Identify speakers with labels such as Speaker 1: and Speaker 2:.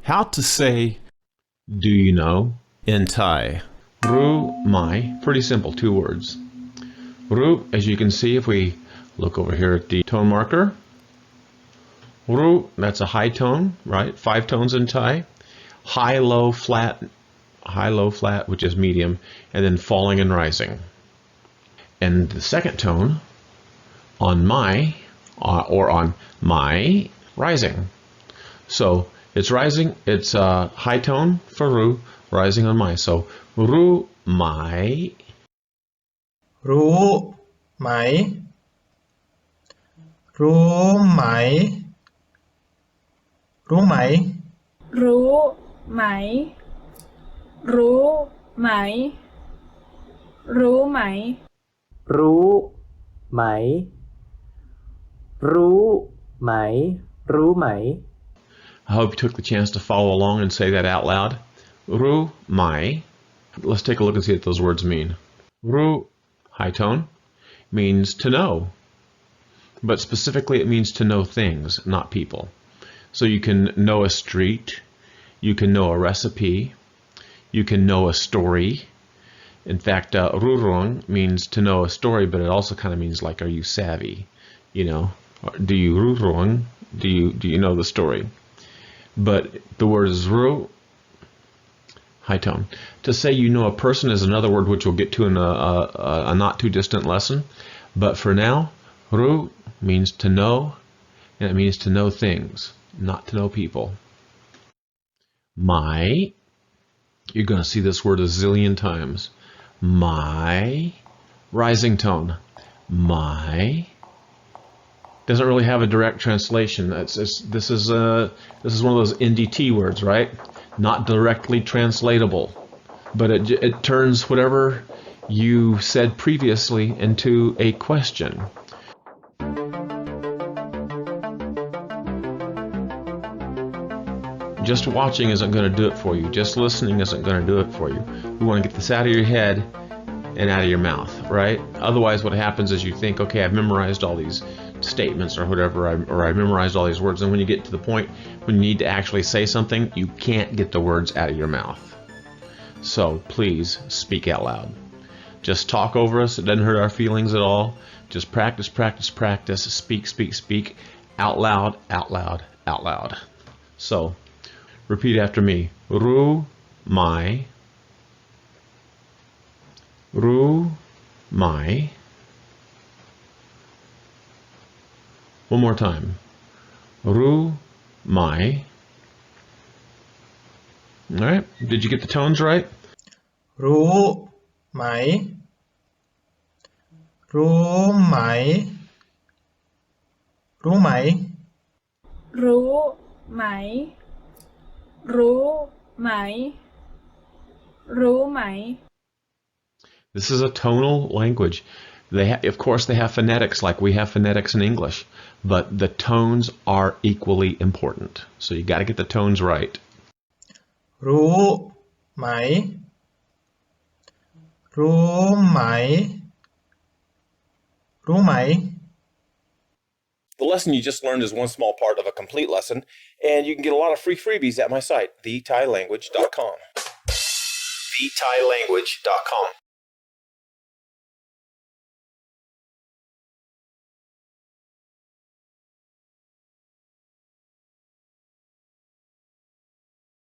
Speaker 1: How to say
Speaker 2: Do you know?
Speaker 1: in Thai.
Speaker 2: Ru mai. Pretty simple, 2 words. Ru, as you can see, if we look over here at the tone marker, Ru, that's a high tone, right? 5 tones in Thai. High, low, flat, which is medium, and then falling and rising. And the second tone on my, or on my, rising. So it's rising, it's a high tone for Ru, rising on my. So Ru mai.
Speaker 3: รู้ไหม รู้ไหม รู้ไหม
Speaker 4: รู้ไหม รู้ไหม รู้ไหม
Speaker 5: รู้ไหม รู้ไหม รู้ไหม
Speaker 2: I hope you took the chance to follow along and say that out loud. Ru mai. Let's take a look and see what those words mean. Ru, high tone, means to know. But specifically it means to know things, not people. So you can know a street, you can know a recipe, you can know a story. In fact, rurong means to know a story, but it also kind of means like, are you savvy? You know, do you rurong? Do you know the story? But the word is ru, high tone. To say you know a person is another word which we'll get to in a not too distant lesson. But for now, ru means to know, and it means to know things, not to know people. My, you're going to see this word a zillion times. My, rising tone. My, doesn't really have a direct translation. This is one of those NDT words, right? Not directly translatable, but it turns whatever you said previously into a question. Just watching isn't going to do it for you. Just listening isn't going to do it for you. You want to get this out of your head and out of your mouth, right? Otherwise, what happens is you think, okay, I've memorized all these statements or whatever, or I've memorized all these words, and when you get to the point when you need to actually say something, you can't get the words out of your mouth. So please speak out loud. Just talk over us. It doesn't hurt our feelings at all. Just practice, practice, practice. Speak, speak, speak. Out loud, out loud, out loud. So repeat after me. Ru mai. Ru mai. One more time. Ru mai. All right. Did you get the tones right?
Speaker 3: รู้ไหม รู้ไหม รู้ไหม
Speaker 4: รู้ไหม รู้ไหม รู้ไหม
Speaker 2: This is a tonal language. Of course, they have phonetics like we have phonetics in English, but the tones are equally important. So you got to get the tones right.
Speaker 3: รู้ไหม รู้ไหม รู้ไหม
Speaker 6: The lesson you just learned is one small part of a complete lesson, and you can get a lot of free freebies at my site, thethailanguage.com. thethailanguage.com